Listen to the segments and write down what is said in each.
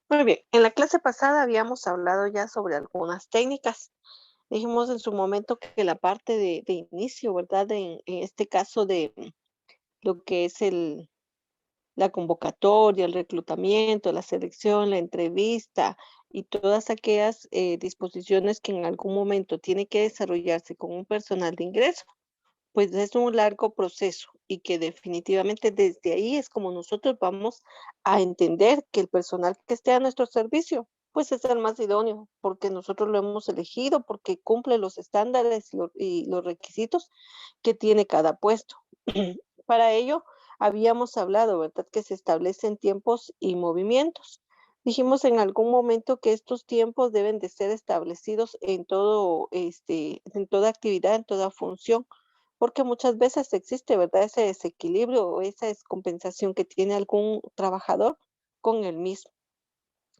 Muy bien, en la clase pasada habíamos hablado ya sobre algunas técnicas. Dijimos en su momento que la parte de inicio, ¿verdad? En este caso de lo que es la convocatoria, el reclutamiento, la selección, la entrevista y todas aquellas disposiciones que en algún momento tiene que desarrollarse con un personal de ingreso, pues es un largo proceso y que definitivamente desde ahí es como nosotros vamos a entender que el personal que esté a nuestro servicio, pues es el más idóneo, porque nosotros lo hemos elegido, porque cumple los estándares y los requisitos que tiene cada puesto. Para ello, habíamos hablado, ¿verdad?, que se establecen tiempos y movimientos. Dijimos en algún momento que estos tiempos deben de ser establecidos en todo, en toda actividad, en toda función, porque muchas veces existe, ¿verdad?, ese desequilibrio o esa descompensación que tiene algún trabajador con el mismo.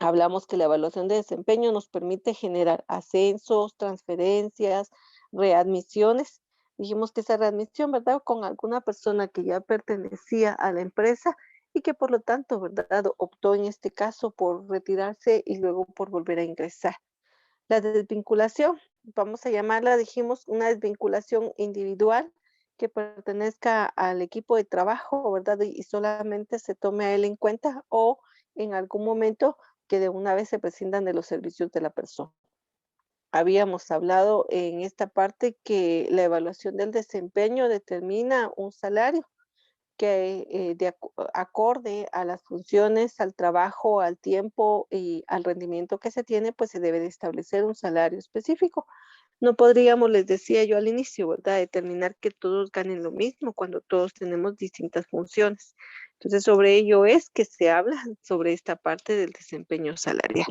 Hablamos que la evaluación de desempeño nos permite generar ascensos, transferencias, readmisiones. Dijimos que esa readmisión, ¿verdad?, con alguna persona que ya pertenecía a la empresa y que por lo tanto, ¿verdad?, optó en este caso por retirarse y luego por volver a ingresar. La desvinculación, vamos a llamarla, dijimos, una desvinculación individual que pertenezca al equipo de trabajo, ¿verdad? Y solamente se tome a él en cuenta o en algún momento que de una vez se prescindan de los servicios de la persona. Habíamos hablado en esta parte que la evaluación del desempeño determina un salario que acorde a las funciones, al trabajo, al tiempo y al rendimiento que se tiene, pues se debe de establecer un salario específico. No podríamos, les decía yo al inicio, ¿verdad?, determinar que todos ganen lo mismo cuando todos tenemos distintas funciones. Entonces, sobre ello es que se habla sobre esta parte del desempeño salarial.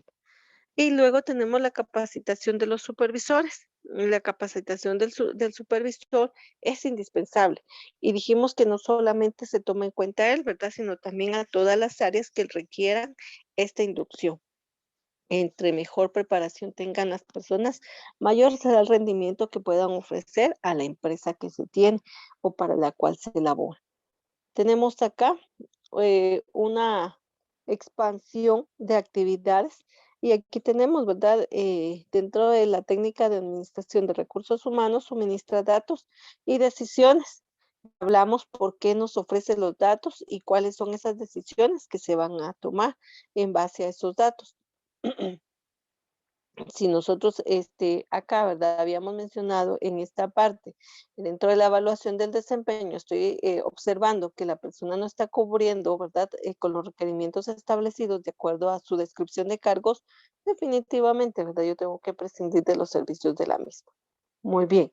Y luego tenemos la capacitación de los supervisores. La capacitación del supervisor es indispensable. Y dijimos que no solamente se toma en cuenta a él, ¿verdad? Sino también a todas las áreas que requieran esta inducción. Entre mejor preparación tengan las personas, mayor será el rendimiento que puedan ofrecer a la empresa que se tiene o para la cual se elabora. Tenemos acá una expansión de actividades y aquí tenemos, ¿verdad? Dentro de la técnica de administración de recursos humanos, suministra datos y decisiones. Hablamos por qué nos ofrece los datos y cuáles son esas decisiones que se van a tomar en base a esos datos. Si nosotros, acá, ¿verdad? Habíamos mencionado en esta parte, dentro de la evaluación del desempeño, estoy observando que la persona no está cubriendo, ¿verdad? Con los requerimientos establecidos de acuerdo a su descripción de cargos, definitivamente, ¿verdad? Yo tengo que prescindir de los servicios de la misma. Muy bien.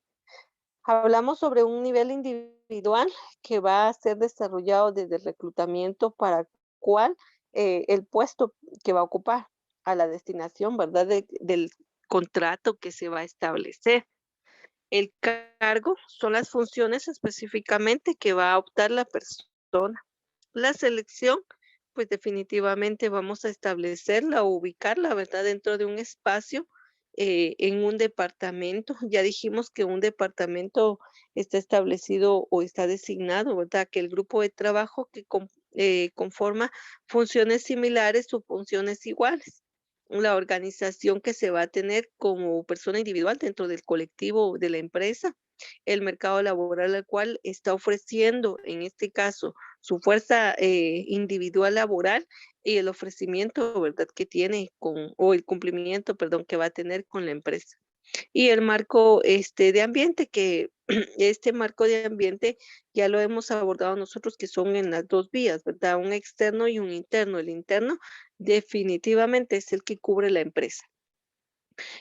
Hablamos sobre un nivel individual que va a ser desarrollado desde el reclutamiento para cuál el puesto que va a ocupar a la destinación, ¿verdad? Del contrato que se va a establecer. El cargo son las funciones específicamente que va a optar la persona. La selección, pues definitivamente vamos a establecerla o ubicarla, ¿verdad? Dentro de un espacio, en un departamento. Ya dijimos que un departamento está establecido o está designado, ¿verdad? Que el grupo de trabajo que conforma funciones similares o funciones iguales. La organización que se va a tener como persona individual dentro del colectivo de la empresa, el mercado laboral al cual está ofreciendo, en este caso, su fuerza individual laboral y el ofrecimiento, ¿verdad?, que tiene o el cumplimiento, perdón, que va a tener con la empresa. Y el marco de ambiente, que este marco de ambiente ya lo hemos abordado nosotros, que son en las dos vías, ¿verdad? Un externo y un interno. El interno definitivamente es el que cubre la empresa.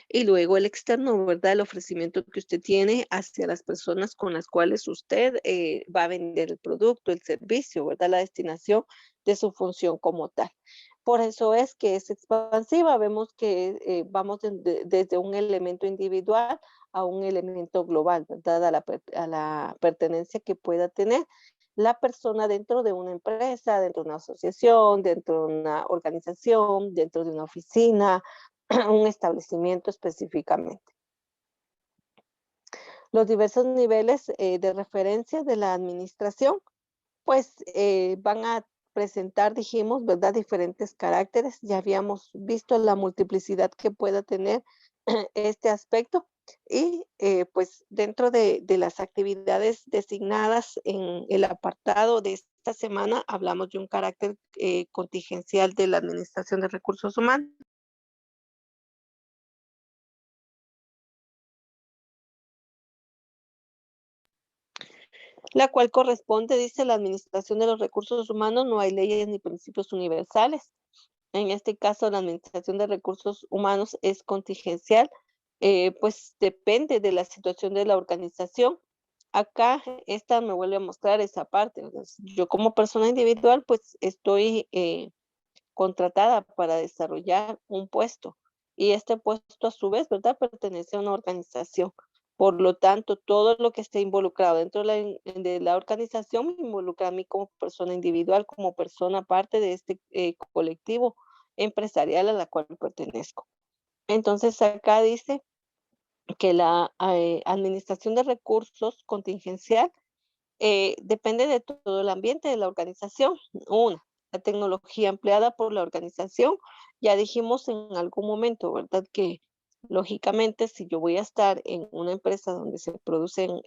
Y luego el externo, ¿verdad? El ofrecimiento que usted tiene hacia las personas con las cuales usted va a vender el producto, el servicio, ¿verdad? La destinación de su función como tal. Por eso es que es expansiva. Vemos que vamos desde un elemento individual a un elemento global, ¿verdad? A la pertenencia que pueda tener la persona dentro de una empresa, dentro de una asociación, dentro de una organización, dentro de una oficina, un establecimiento específicamente. Los diversos niveles de referencia de la administración, pues van a presentar, dijimos, ¿verdad? Diferentes caracteres. Ya habíamos visto la multiplicidad que pueda tener este aspecto. Y pues dentro de las actividades designadas en el apartado de esta semana, hablamos de un carácter contingencial de la Administración de Recursos Humanos, la cual corresponde, dice la Administración de los Recursos Humanos, no hay leyes ni principios universales. En este caso, la Administración de Recursos Humanos es contingencial, pues depende de la situación de la organización. Acá, esta me vuelve a mostrar esa parte. Entonces, yo como persona individual, pues estoy contratada para desarrollar un puesto y este puesto a su vez, ¿verdad? Pertenece a una organización. Por lo tanto, todo lo que esté involucrado dentro de la organización me involucra a mí como persona individual, como persona parte de este colectivo empresarial a la cual pertenezco. Entonces, acá dice que la administración de recursos contingencial depende de todo el ambiente de la organización. Una, la tecnología empleada por la organización. Ya dijimos en algún momento, ¿verdad? Que lógicamente si yo voy a estar en una empresa donde se producen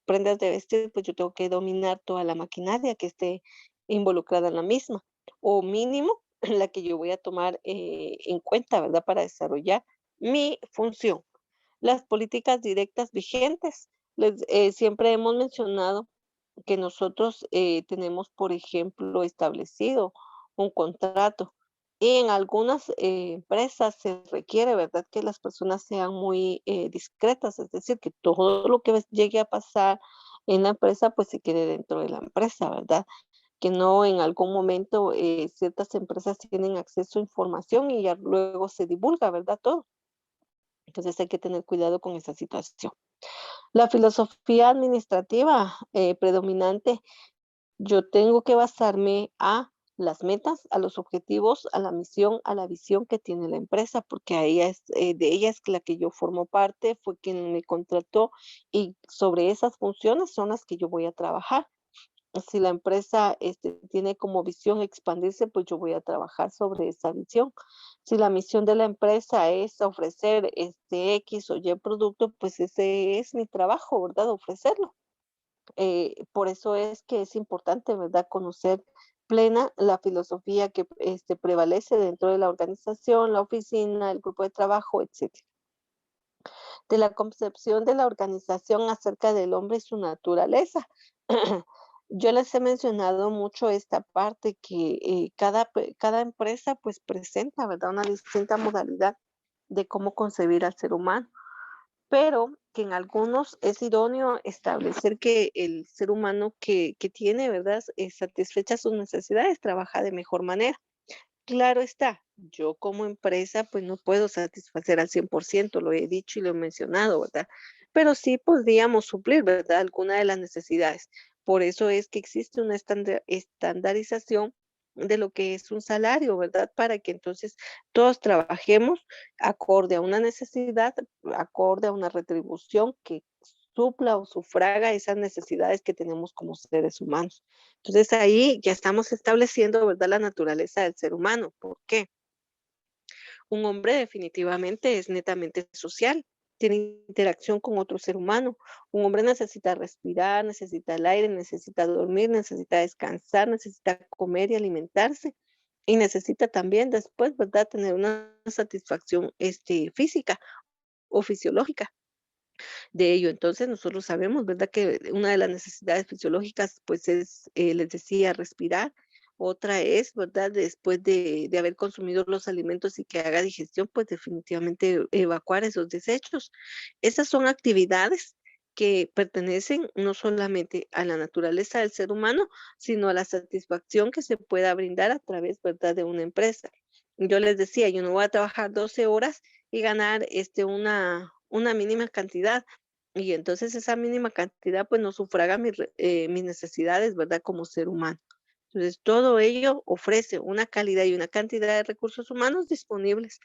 prendas de vestir, pues yo tengo que dominar toda la maquinaria que esté involucrada en la misma, o mínimo la que yo voy a tomar en cuenta, ¿verdad? Para desarrollar mi función. Las políticas directas vigentes. Siempre hemos mencionado que nosotros tenemos, por ejemplo, establecido un contrato y en algunas empresas se requiere, ¿verdad?, que las personas sean muy discretas, es decir, que todo lo que llegue a pasar en la empresa, pues se quede dentro de la empresa, ¿verdad? Que no en algún momento ciertas empresas tienen acceso a información y ya luego se divulga, ¿verdad? Todo. Entonces hay que tener cuidado con esa situación. La filosofía administrativa predominante, yo tengo que basarme a las metas, a los objetivos, a la misión, a la visión que tiene la empresa, porque a ella es, de ella es la que yo formo parte, fue quien me contrató y sobre esas funciones son las que yo voy a trabajar. Si la empresa tiene como visión expandirse, pues yo voy a trabajar sobre esa visión. Si la misión de la empresa es ofrecer este X o Y producto, pues ese es mi trabajo, ¿verdad? Ofrecerlo. Por eso es que es importante, ¿verdad? Conocer plena la filosofía que prevalece dentro de la organización, la oficina, el grupo de trabajo, etcétera. De la concepción de la organización acerca del hombre y su naturaleza. Yo les he mencionado mucho esta parte que cada empresa pues presenta, ¿verdad? Una distinta modalidad de cómo concebir al ser humano, pero que en algunos es idóneo establecer que el ser humano que tiene, ¿verdad? Satisfecha sus necesidades, trabaja de mejor manera. Claro está, yo como empresa, pues no puedo satisfacer al 100%, lo he dicho y lo he mencionado, ¿verdad? Pero sí podríamos suplir, ¿verdad? Alguna de las necesidades. Por eso es que existe una estandarización de lo que es un salario, ¿verdad? Para que entonces todos trabajemos acorde a una necesidad, acorde a una retribución que supla o sufraga esas necesidades que tenemos como seres humanos. Entonces ahí ya estamos estableciendo, ¿verdad?, la naturaleza del ser humano. ¿Por qué? Un hombre definitivamente es netamente social, tiene interacción con otro ser humano. Un hombre necesita respirar, necesita el aire, necesita dormir, necesita descansar, necesita comer y alimentarse. Y necesita también después, ¿verdad?, tener una satisfacción física o fisiológica de ello. Entonces, nosotros sabemos, ¿verdad?, que una de las necesidades fisiológicas, pues, es, les decía, respirar. Otra es, ¿verdad?, después de haber consumido los alimentos y que haga digestión, pues, definitivamente evacuar esos desechos. Esas son actividades que pertenecen no solamente a la naturaleza del ser humano, sino a la satisfacción que se pueda brindar a través, ¿verdad?, de una empresa. Yo les decía, yo no voy a trabajar 12 horas y ganar, una mínima cantidad. Y entonces esa mínima cantidad, pues, no sufraga mis necesidades, ¿verdad?, como ser humano. Entonces, todo ello ofrece una calidad y una cantidad de recursos humanos disponibles.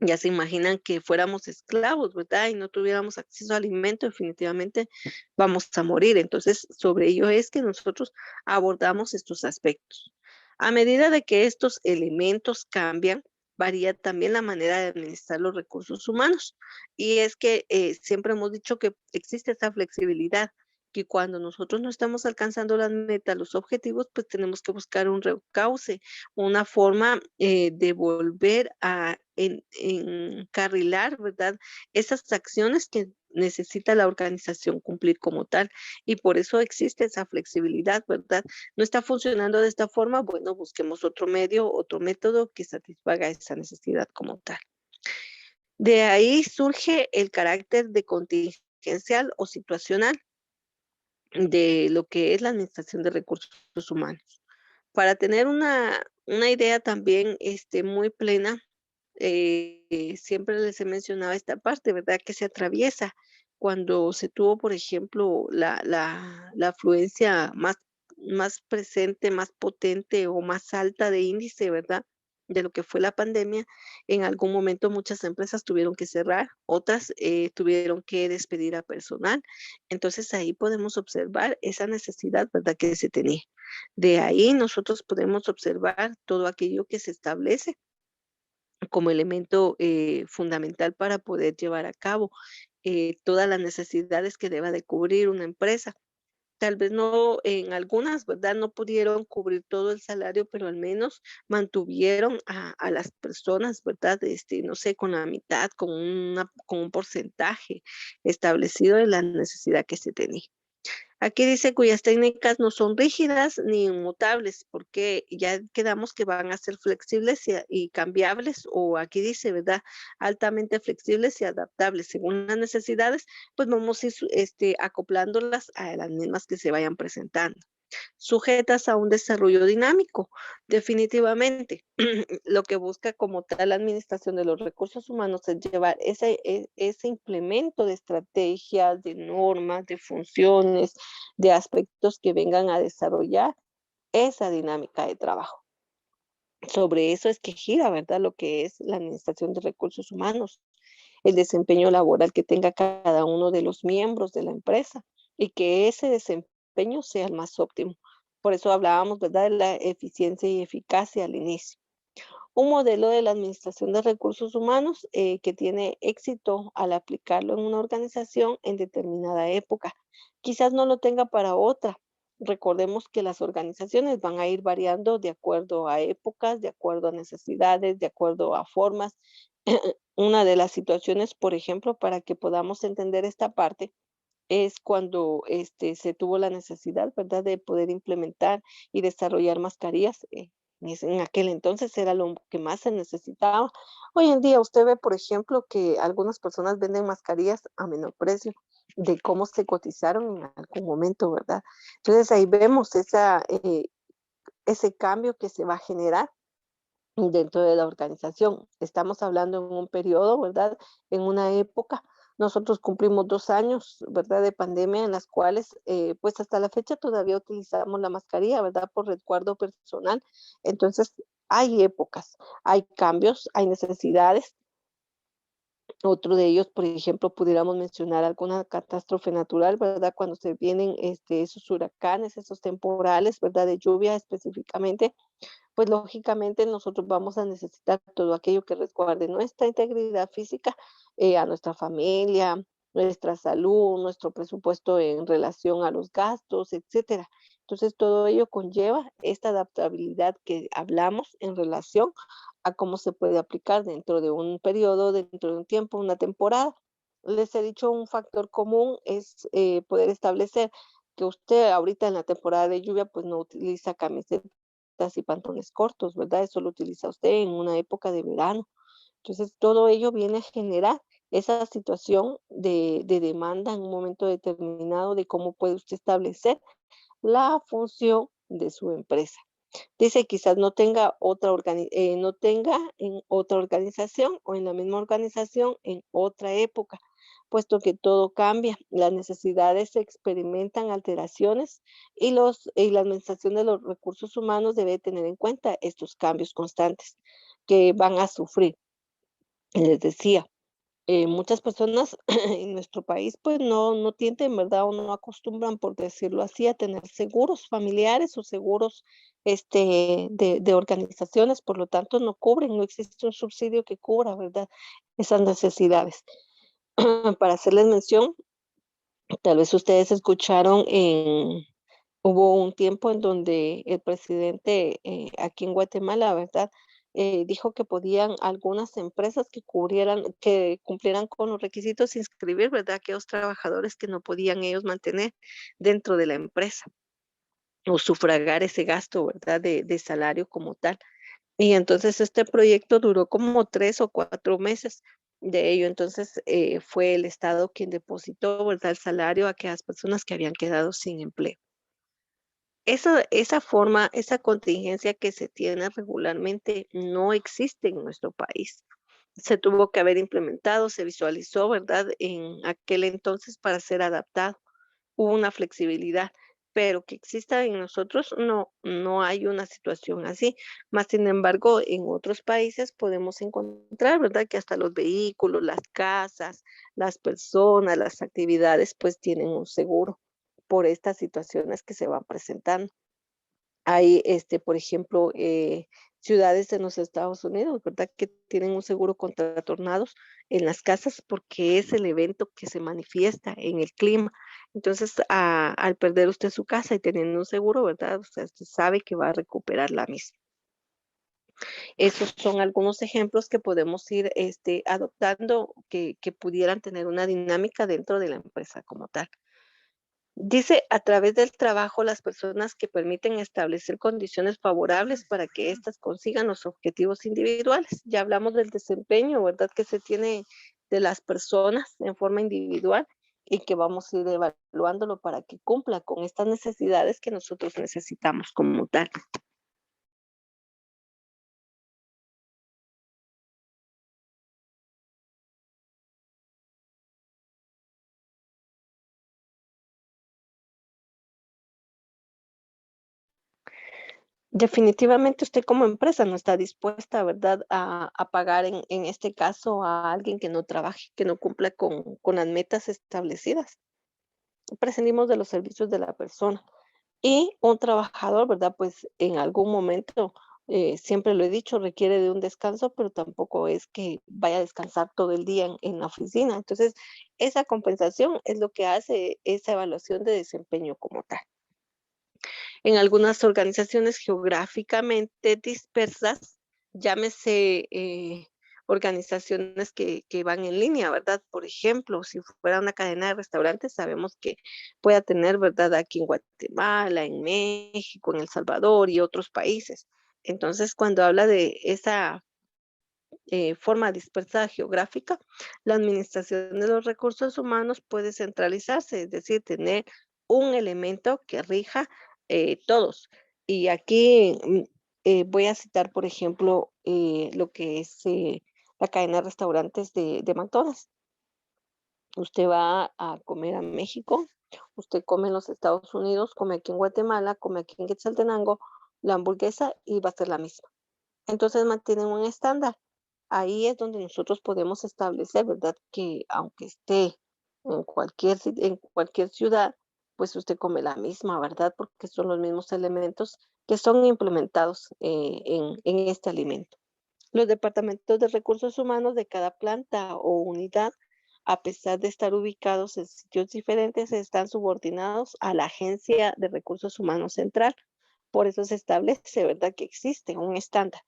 Ya se imaginan que fuéramos esclavos, ¿verdad? Y no tuviéramos acceso a alimento, definitivamente vamos a morir. Entonces, sobre ello es que nosotros abordamos estos aspectos. A medida de que estos elementos cambian, varía también la manera de administrar los recursos humanos. Y es que siempre hemos dicho que existe esa flexibilidad, que cuando nosotros no estamos alcanzando las metas, los objetivos, pues tenemos que buscar un recauce, una forma de volver a encarrilar, ¿verdad? Esas acciones que necesita la organización cumplir como tal. Y por eso existe esa flexibilidad, ¿verdad? No está funcionando de esta forma, bueno, busquemos otro medio, otro método que satisfaga esa necesidad como tal. De ahí surge el carácter de contingencial o situacional de lo que es la administración de recursos humanos. Para tener una idea también muy plena, siempre les he mencionado esta parte, ¿verdad? Que se atraviesa cuando se tuvo, por ejemplo, la afluencia más presente, más potente o más alta de índice, ¿verdad? De lo que fue la pandemia. En algún momento muchas empresas tuvieron que cerrar, otras tuvieron que despedir a personal. Entonces ahí podemos observar esa necesidad, ¿verdad? Que se tenía. De ahí nosotros podemos observar todo aquello que se establece como elemento fundamental para poder llevar a cabo todas las necesidades que deba de cubrir una empresa. Tal vez no, en algunas, ¿verdad? No pudieron cubrir todo el salario, pero al menos mantuvieron a las personas, ¿verdad? No sé, con la mitad, con un porcentaje establecido de la necesidad que se tenía. Aquí dice cuyas técnicas no son rígidas ni inmutables, porque ya quedamos que van a ser flexibles y cambiables, o aquí dice, ¿verdad? Altamente flexibles y adaptables según las necesidades, pues vamos a ir acoplándolas a las mismas que se vayan presentando, sujetas a un desarrollo dinámico, definitivamente. Lo que busca como tal la administración de los recursos humanos es llevar ese implemento de estrategias, de normas, de funciones, de aspectos que vengan a desarrollar esa dinámica de trabajo. Sobre eso es que gira, ¿verdad? Lo que es la administración de recursos humanos, el desempeño laboral que tenga cada uno de los miembros de la empresa y que ese desempeño sea el más óptimo. Por eso hablábamos, ¿verdad?, de la eficiencia y eficacia al inicio. Un modelo de la administración de recursos humanos que tiene éxito al aplicarlo en una organización en determinada época. Quizás no lo tenga para otra. Recordemos que las organizaciones van a ir variando de acuerdo a épocas, de acuerdo a necesidades, de acuerdo a formas. Una de las situaciones, por ejemplo, para que podamos entender esta parte, es cuando se tuvo la necesidad, ¿verdad?, de poder implementar y desarrollar mascarillas. En aquel entonces era lo que más se necesitaba. Hoy en día usted ve, por ejemplo, que algunas personas venden mascarillas a menor precio de cómo se cotizaron en algún momento, ¿verdad? Entonces ahí vemos ese cambio que se va a generar dentro de la organización. Estamos hablando en un periodo, ¿verdad? En una época. Nosotros cumplimos 2 años, ¿verdad? De pandemia en las cuales, pues hasta la fecha todavía utilizamos la mascarilla, ¿verdad? Por resguardo personal. Entonces, hay épocas, hay cambios, hay necesidades. Otro de ellos, por ejemplo, pudiéramos mencionar alguna catástrofe natural, ¿verdad? Cuando se vienen esos huracanes, esos temporales, ¿verdad? De lluvia específicamente, pues lógicamente nosotros vamos a necesitar todo aquello que resguarde nuestra integridad física, a nuestra familia, nuestra salud, nuestro presupuesto en relación a los gastos, etcétera. Entonces, todo ello conlleva esta adaptabilidad que hablamos en relación a cómo se puede aplicar dentro de un periodo, dentro de un tiempo, una temporada. Les he dicho un factor común es poder establecer que usted ahorita en la temporada de lluvia pues no utiliza camisetas y pantalones cortos, ¿verdad? Eso lo utiliza usted en una época de verano. Entonces, todo ello viene a generar esa situación de demanda en un momento determinado de cómo puede usted establecer la función de su empresa. Dice, quizás no tenga en otra organización o en la misma organización en otra época, puesto que todo cambia, las necesidades se experimentan alteraciones y la administración de los recursos humanos debe tener en cuenta estos cambios constantes que van a sufrir. Les decía, muchas personas en nuestro país pues no tienden, ¿verdad? O no acostumbran, por decirlo así, a tener seguros familiares o seguros de organizaciones, por lo tanto no cubren, no existe un subsidio que cubra, ¿verdad? Esas necesidades. Para hacerles mención, tal vez ustedes escucharon hubo un tiempo en donde el presidente, aquí en Guatemala, ¿verdad? Dijo que podían algunas empresas que cumplieran con los requisitos inscribir, ¿verdad? Aquellos trabajadores que no podían ellos mantener dentro de la empresa o sufragar ese gasto, ¿verdad? De salario como tal. Y entonces este proyecto duró como 3 o 4 meses de ello. Entonces fue el Estado quien depositó, ¿verdad? El salario a aquellas personas que habían quedado sin empleo. Esa forma, esa contingencia que se tiene regularmente no existe en nuestro país. Se tuvo que haber implementado, se visualizó, ¿verdad? En aquel entonces para ser adaptado. Hubo una flexibilidad, pero que exista en nosotros no hay una situación así. Más sin embargo, en otros países podemos encontrar, ¿verdad? Que hasta los vehículos, las casas, las personas, las actividades, pues tienen un seguro por estas situaciones que se van presentando. Hay, por ejemplo, ciudades en los Estados Unidos, ¿verdad? Que tienen un seguro contra tornados en las casas porque es el evento que se manifiesta en el clima. Entonces, al perder usted su casa y teniendo un seguro, ¿verdad? O sea, usted sabe que va a recuperar la misma. Esos son algunos ejemplos que podemos ir adoptando que pudieran tener una dinámica dentro de la empresa como tal. Dice, a través del trabajo, las personas que permiten establecer condiciones favorables para que éstas consigan los objetivos individuales. Ya hablamos del desempeño, ¿verdad? Que se tiene de las personas en forma individual y que vamos a ir evaluándolo para que cumpla con estas necesidades que nosotros necesitamos como tal. Definitivamente usted como empresa no está dispuesta, ¿verdad?, a pagar en este caso a alguien que no trabaje, que no cumpla con las metas establecidas. Prescindimos de los servicios de la persona. Y un trabajador, ¿verdad? Pues en algún momento, siempre lo he dicho, requiere de un descanso, pero tampoco es que vaya a descansar todo el día en la oficina. Entonces, esa compensación es lo que hace esa evaluación de desempeño como tal. En algunas organizaciones geográficamente dispersas, llámese organizaciones que van en línea, ¿verdad? Por ejemplo, si fuera una cadena de restaurantes, sabemos que pueda tener, ¿verdad? Aquí en Guatemala, en México, en El Salvador y otros países. Entonces, cuando habla de esa forma dispersa geográfica, la administración de los recursos humanos puede centralizarse, es decir, tener un elemento que rija todos. Y aquí voy a citar, por ejemplo, lo que es la cadena de restaurantes de McDonald's. Usted va a comer a México, usted come en los Estados Unidos, come aquí en Guatemala, come aquí en Quetzaltenango, la hamburguesa y va a ser la misma. Entonces mantienen un estándar. Ahí es donde nosotros podemos establecer, ¿verdad? Que aunque esté en cualquier ciudad, pues usted come la misma, ¿verdad? Porque son los mismos elementos que son implementados en este alimento. Los departamentos de recursos humanos de cada planta o unidad, a pesar de estar ubicados en sitios diferentes, están subordinados a la Agencia de Recursos Humanos Central. Por eso se establece, ¿verdad?, que existe un estándar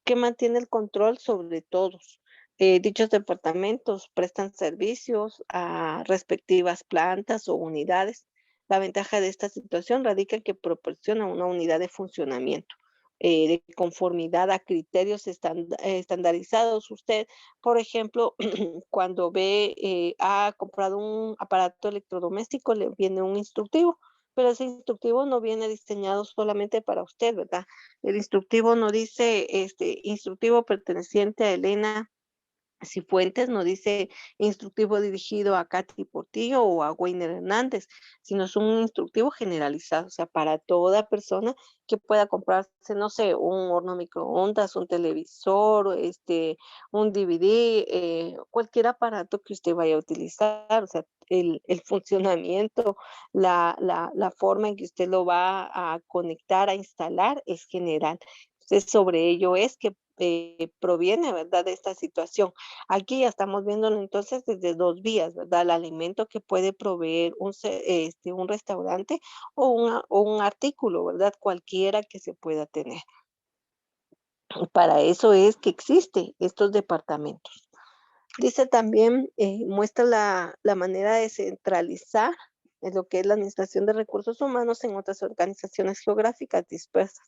que mantiene el control sobre todos. Dichos departamentos prestan servicios a respectivas plantas o unidades. La ventaja de esta situación radica en que proporciona una unidad de funcionamiento de conformidad a criterios estandarizados. Usted, por ejemplo, cuando ha comprado un aparato electrodoméstico, le viene un instructivo, pero ese instructivo no viene diseñado solamente para usted, ¿verdad? El instructivo no dice, instructivo perteneciente a Elena Cifuentes no dice instructivo dirigido a Katy Portillo o a Weiner Hernández, sino es un instructivo generalizado, o sea, para toda persona que pueda comprarse, no sé, un horno microondas, un televisor, un DVD, cualquier aparato que usted vaya a utilizar, o sea, el funcionamiento, la forma en que usted lo va a conectar, a instalar, es general. Entonces, sobre ello es que proviene, ¿verdad?, de esta situación. Aquí ya estamos viéndolo entonces desde 2 vías, ¿verdad? El alimento que puede proveer un restaurante o un artículo, ¿verdad? Cualquiera que se pueda tener. Para eso es que existe estos departamentos. Dice también, muestra la manera de centralizar en lo que es la administración de recursos humanos en otras organizaciones geográficas dispersas.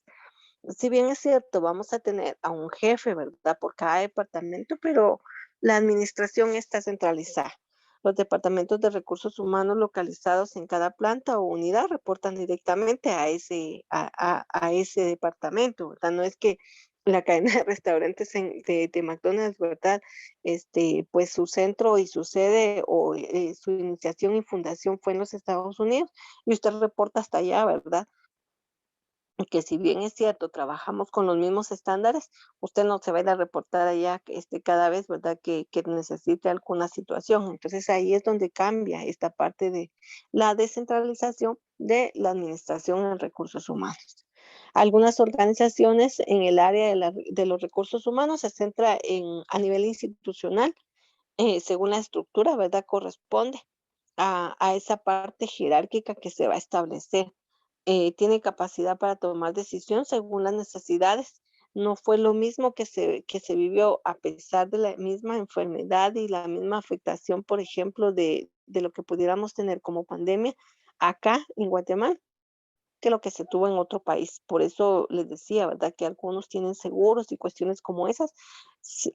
Si bien es cierto, vamos a tener a un jefe, ¿verdad? Por cada departamento, pero la administración está centralizada. Los departamentos de recursos humanos localizados en cada planta o unidad reportan directamente a ese departamento, ¿verdad? No es que la cadena de restaurantes de McDonald's, ¿verdad? Pues su centro y su sede o su iniciación y fundación fue en los Estados Unidos y usted reporta hasta allá, ¿verdad? Que si bien es cierto, trabajamos con los mismos estándares, usted no se va a ir a reportar allá cada vez, ¿verdad? Que necesite alguna situación. Entonces ahí es donde cambia esta parte de la descentralización de la administración en recursos humanos. Algunas organizaciones en el área de los recursos humanos se centra a nivel institucional, según la estructura, ¿verdad? Corresponde a esa parte jerárquica que se va a establecer. Tiene capacidad para tomar decisión según las necesidades. No fue lo mismo que se vivió a pesar de la misma enfermedad y la misma afectación, por ejemplo, de lo que pudiéramos tener como pandemia acá en Guatemala que lo que se tuvo en otro país. Por eso les decía, ¿verdad? Que algunos tienen seguros y cuestiones como esas.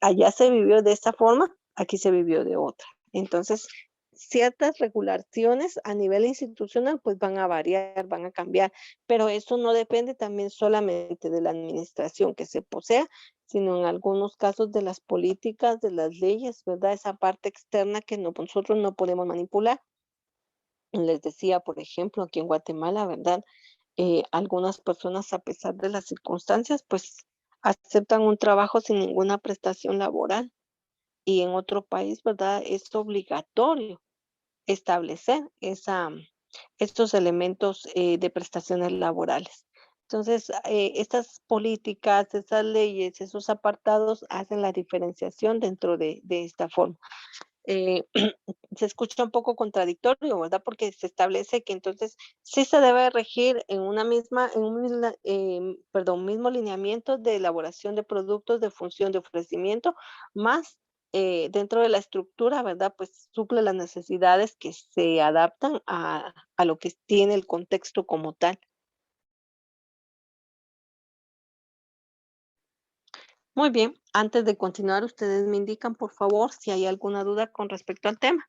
Allá se vivió de esta forma, aquí se vivió de otra. Entonces, ciertas regulaciones a nivel institucional pues van a variar, van a cambiar, pero eso no depende también solamente de la administración que se posea, sino en algunos casos de las políticas, de las leyes, ¿verdad? Esa parte externa que nosotros no podemos manipular. Les decía, por ejemplo, aquí en Guatemala, ¿verdad? Algunas personas, a pesar de las circunstancias, pues aceptan un trabajo sin ninguna prestación laboral y en otro país, ¿verdad? Es obligatorio establecer estos elementos de prestaciones laborales. Entonces, estas políticas, estas leyes, esos apartados hacen la diferenciación dentro de esta forma. Eh, Se escucha un poco contradictorio, ¿verdad? Porque se establece que entonces sí se debe regir en un mismo lineamiento de elaboración de productos de función de ofrecimiento, más dentro de la estructura, ¿verdad? Pues suple las necesidades que se adaptan a lo que tiene el contexto como tal. Muy bien, antes de continuar, ustedes me indican, por favor, si hay alguna duda con respecto al tema.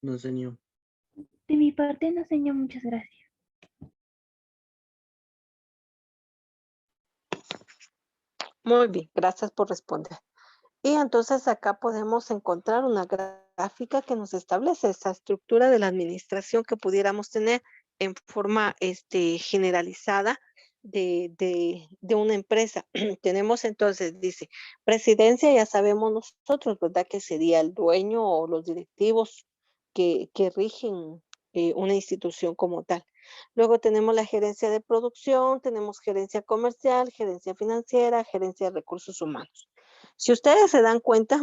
No, señor. De mi parte no, señor, muchas gracias. Muy bien, gracias por responder. Y entonces acá podemos encontrar una gráfica que nos establece esa estructura de la administración que pudiéramos tener en forma generalizada de una empresa. Tenemos entonces, dice, presidencia, ya sabemos nosotros, ¿verdad? Que sería el dueño o los directivos que rigen una institución como tal. Luego tenemos la gerencia de producción, tenemos gerencia comercial, gerencia financiera, gerencia de recursos humanos. Si ustedes se dan cuenta,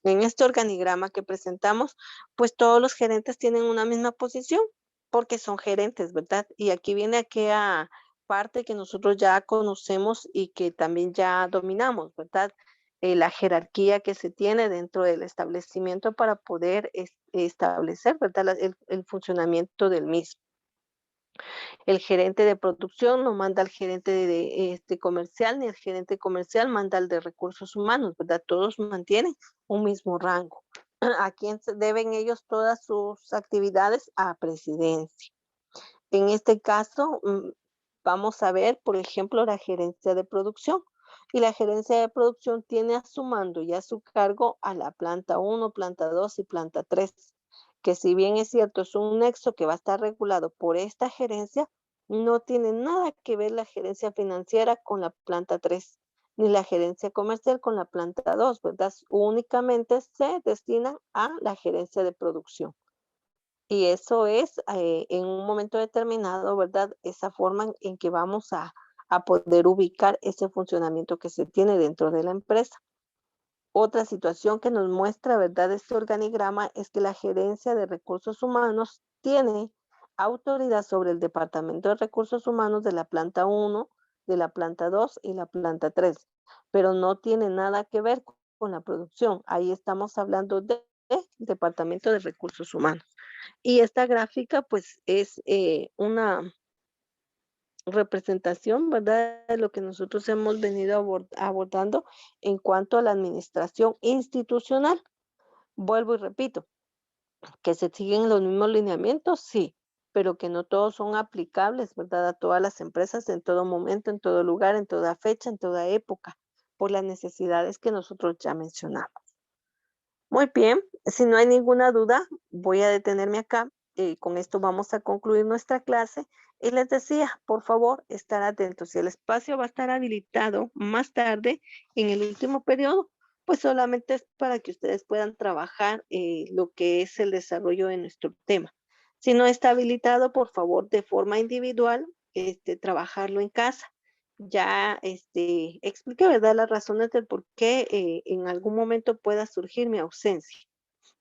en este organigrama que presentamos, pues todos los gerentes tienen una misma posición porque son gerentes, ¿verdad? Y aquí viene aquella parte que nosotros ya conocemos y que también ya dominamos, ¿verdad? La jerarquía que se tiene dentro del establecimiento para poder establecer, ¿verdad? El funcionamiento del mismo. El gerente de producción no manda al gerente comercial, ni el gerente comercial manda al de recursos humanos, ¿verdad? Todos mantienen un mismo rango. ¿A quién deben ellos todas sus actividades? A presidencia. En este caso, vamos a ver, por ejemplo, la gerencia de producción. Y la gerencia de producción tiene a su mando y a su cargo a la planta uno, planta 2 y planta 3, que si bien es cierto, es un nexo que va a estar regulado por esta gerencia, no tiene nada que ver la gerencia financiera con la planta 3, ni la gerencia comercial con la planta 2, ¿verdad? Únicamente se destinan a la gerencia de producción. Y eso es, en un momento determinado, ¿verdad? Esa forma en que vamos a poder ubicar ese funcionamiento que se tiene dentro de la empresa. Otra situación que nos muestra, ¿verdad? Este organigrama es que la gerencia de recursos humanos tiene autoridad sobre el departamento de recursos humanos de la planta uno, de la planta 2 y la planta 3, pero no tiene nada que ver con la producción. Ahí estamos hablando de departamento de recursos humanos. Y esta gráfica, pues, es una representación, ¿verdad? De lo que nosotros hemos venido abordando en cuanto a la administración institucional. Vuelvo y repito, que se siguen los mismos lineamientos, sí, pero que no todos son aplicables, ¿verdad? A todas las empresas en todo momento, en todo lugar, en toda fecha, en toda época, por las necesidades que nosotros ya mencionamos. Muy bien, si no hay ninguna duda, voy a detenerme acá. Con esto vamos a concluir nuestra clase. Y les decía, por favor, estar atentos. Si el espacio va a estar habilitado más tarde, en el último periodo, pues solamente es para que ustedes puedan trabajar lo que es el desarrollo de nuestro tema. Si no está habilitado, por favor, de forma individual, trabajarlo en casa. Ya expliqué, ¿verdad?, las razones del por qué en algún momento pueda surgir mi ausencia.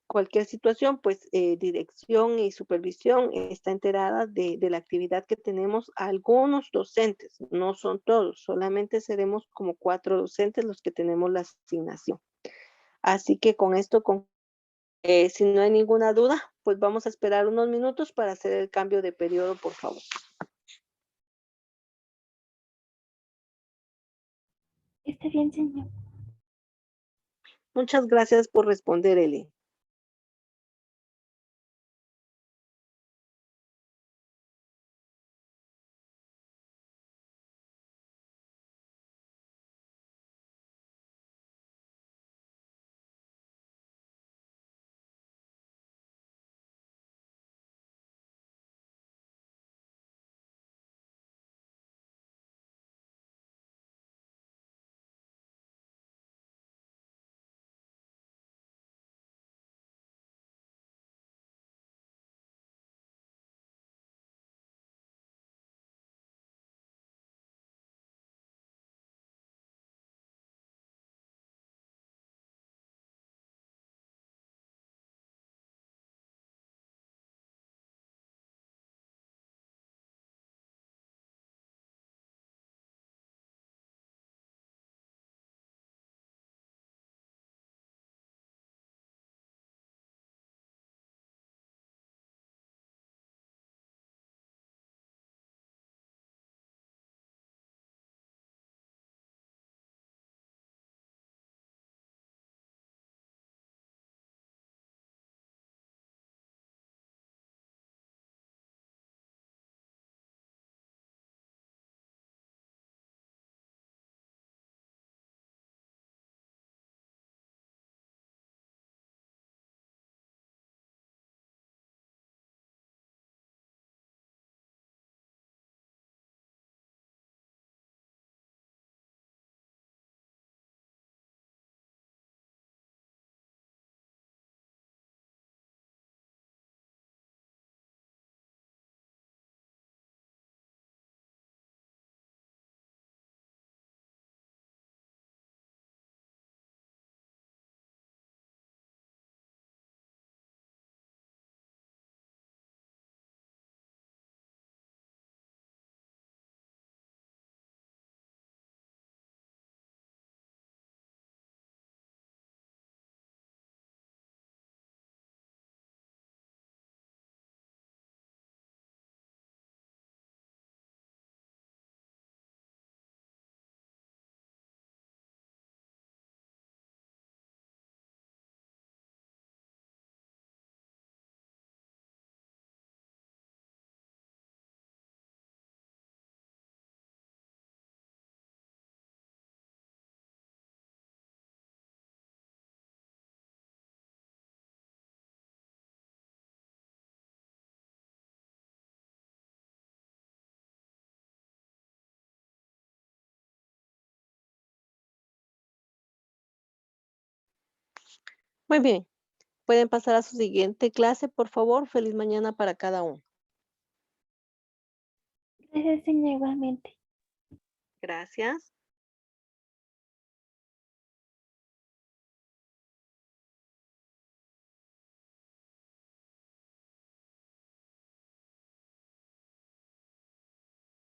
Cualquier situación, pues dirección y supervisión está enterada de la actividad que tenemos algunos docentes, no son todos, solamente seremos como 4 docentes los que tenemos la asignación. Así que con esto, si no hay ninguna duda, pues vamos a esperar unos minutos para hacer el cambio de periodo, por favor. Está bien, señor. Muchas gracias por responder, Eli. Muy bien, pueden pasar a su siguiente clase, por favor. Feliz mañana para cada uno. Gracias, señor, igualmente. Gracias.